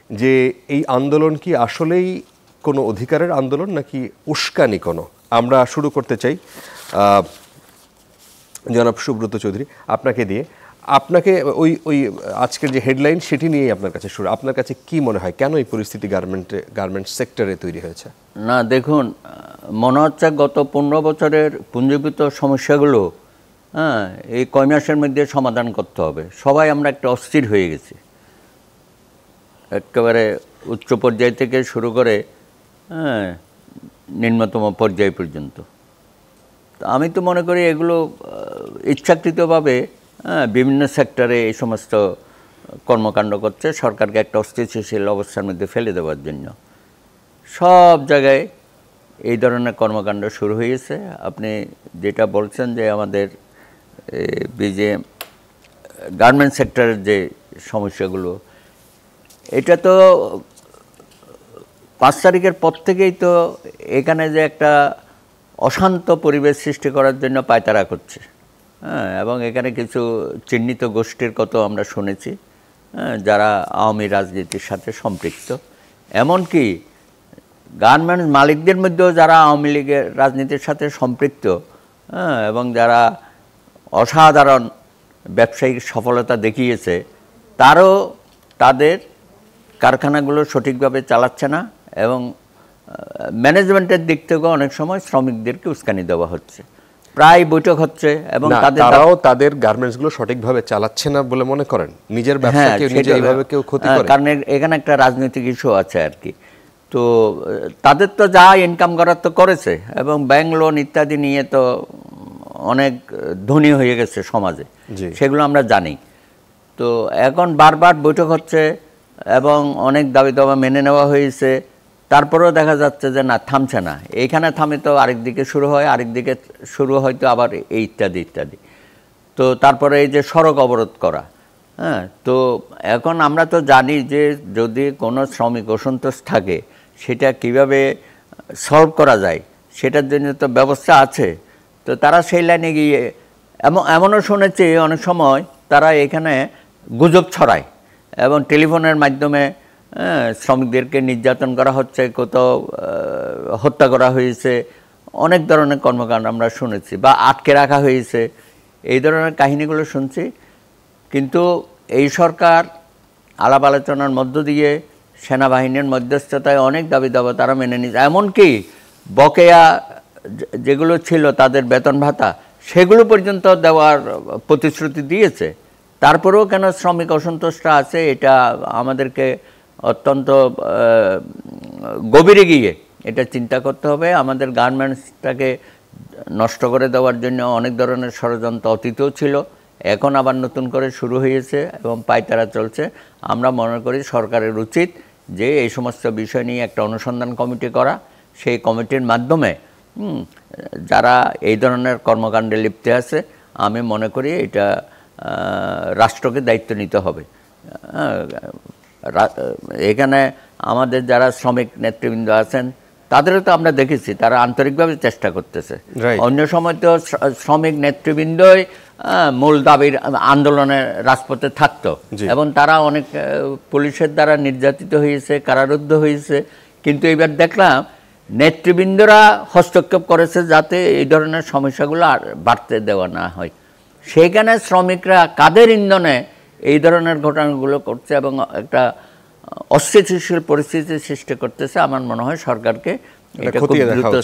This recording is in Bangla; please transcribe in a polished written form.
যে এই আন্দোলন কি আসলেই কোনো অধিকারের আন্দোলন নাকি উস্কানি কোনো? আমরা শুরু করতে চাই জনাব সুব্রত চৌধুরী আপনাকে দিয়ে। আপনাকে ওই আজকের যে হেডলাইন সেটি নিয়েই আপনার কাছে শুরু। আপনার কাছে কি মনে হয় কেন এই পরিস্থিতি গার্মেন্টস সেক্টরে তৈরি হয়েছে? না দেখুন, মনে হচ্ছে গত 15 বছরের পুঞ্জীভূত সমস্যাগুলো এই কয় মাসের মধ্যে সমাধান করতে হবে। সবাই আমরা একটা অস্থির হয়ে গেছি, একেবারে উচ্চ পর্যায় থেকে শুরু করে নিম্নতম পর্যায় পর্যন্ত। আমি তো মনে করি এগুলো ইচ্ছাকৃতভাবে বিভিন্ন সেক্টরে এই সমস্ত কর্মকাণ্ড করছে সরকারকে একটা অস্থিতিশীল অবস্থার মধ্যে ফেলে দেওয়ার জন্য। সব জায়গায় এই ধরনের কর্মকাণ্ড শুরু হয়েছে। আপনি যেটা বলছেন যে আমাদের যে গার্মেন্টস সেক্টরের যে সমস্যাগুলো, এটা তো 5 তারিখের পর থেকেই তো এখানে যে একটা অশান্ত পরিবেশ সৃষ্টি করার জন্য পায়তারা করছে। এবং এখানে কিছু চিহ্নিত গোষ্ঠীর কথা আমরা শুনেছি যারা আওয়ামী রাজনীতির সাথে সম্পৃক্ত। এমনকি গার্মেন্টস মালিকদের মধ্যেও যারা আওয়ামী লীগের রাজনীতির সাথে সম্পৃক্ত এবং যারা অসাধারণ ব্যবসায়িক সফলতা দেখিয়েছে, তারও তাদের কারখানাগুলো সঠিকভাবে চালাচ্ছে না এবং ম্যানেজমেন্টের দিক থেকেও অনেক সময় শ্রমিকদেরকে উস্কানি দেওয়া হচ্ছে। প্রায় বৈঠক হচ্ছে এবং তারাও তাদের গার্মেন্টসগুলো সঠিকভাবে চালাচ্ছে না বলে মনে করেন, নিজের ব্যবসাকে নিজে এইভাবে কেউ ক্ষতি করে। কারণ এখানে একটা রাজনৈতিক ইস্যু আছে আর কি। তো তাদের তো যা ইনকাম করার তো করেছে এবং ব্যাংক লোন ইত্যাদি নিয়ে তো অনেক ধনী হয়ে গেছে সমাজে, সেগুলো আমরা জানি। তো এখন বারবার বৈঠক হচ্ছে এবং অনেক দাবি দাবা মেনে নেওয়া হয়েছে, তারপরেও দেখা যাচ্ছে যে না, থামছে না। এইখানে থামে তো আরেক দিকে শুরু হয়, আরেক দিকে শুরু হয়তো আবার এই ইত্যাদি ইত্যাদি। তো তারপরে এই যে সড়ক অবরোধ করা, তো এখন আমরা তো জানি যে যদি কোনো শ্রমিক অসন্তোষ থাকে সেটা কিভাবে সলভ করা যায় সেটার জন্য তো ব্যবস্থা আছে। তো তারা সেই লাইনে গিয়ে এমনও শুনেছি অনেক সময় তারা এখানে গুজব ছড়ায় এবং টেলিফোনের মাধ্যমে শ্রমিকদেরকে নির্যাতন করা হচ্ছে, কোথাও হত্যা করা হয়েছে, অনেক ধরনের কর্মকাণ্ড আমরা শুনেছি, বা আটকে রাখা হয়েছে, এই ধরনের কাহিনীগুলো শুনছি। কিন্তু এই সরকার আলাপ আলোচনার মধ্য দিয়ে সেনাবাহিনীর মধ্যস্থতায় অনেক দাবি দাবা তারা মেনে নিয়েছে। এমনকি বকেয়া যেগুলো ছিল তাদের বেতন ভাতা, সেগুলো পর্যন্ত দেওয়ার প্রতিশ্রুতি দিয়েছে। তারপরেও কেন শ্রমিক অসন্তোষটা আছে, এটা আমাদেরকে অত্যন্ত গভীরে গিয়ে এটা চিন্তা করতে হবে। আমাদের গার্মেন্টসটাকে নষ্ট করে দেওয়ার জন্য অনেক ধরনের ষড়যন্ত্র অতীতেও ছিল, এখন আবার নতুন করে শুরু হয়েছে এবং পায়তারা চলছে। আমরা মনে করি সরকারের উচিত যে এই সমস্ত বিষয় নিয়ে একটা অনুসন্ধান কমিটি করা, সেই কমিটির মাধ্যমে যারা এই ধরনের কর্মকাণ্ডে লিপ্ত আছে, আমি মনে করি এটা রাষ্ট্রকে দায়িত্ব নিতে হবে। এখানে আমাদের যারা শ্রমিক নেতৃবৃন্দ আছেন তাদেরও তো আমরা দেখেছি তারা আন্তরিকভাবে চেষ্টা করতেছে। অন্য সময় তো শ্রমিক নেতৃবৃন্দই মূল দাবির আন্দোলনের রাজপথে থাকতো এবং তারা অনেক পুলিশের দ্বারা নির্যাতিত হয়েছে, কারারুদ্ধ হয়েছে। কিন্তু এবার দেখলাম নেতৃবৃন্দরা হস্তক্ষেপ করেছে যাতে এই ধরনের সমস্যাগুলো আর বাড়তে দেওয়া না হয়। সেইখানে শ্রমিকরা কাদের ইন্ধনে এই ধরনের ঘটনাগুলো করছে এবং একটা অস্থিতিশীল পরিস্থিতি সৃষ্টি করতেছে। আমার মনে হয় সরকারকে এটা খুব দ্রুত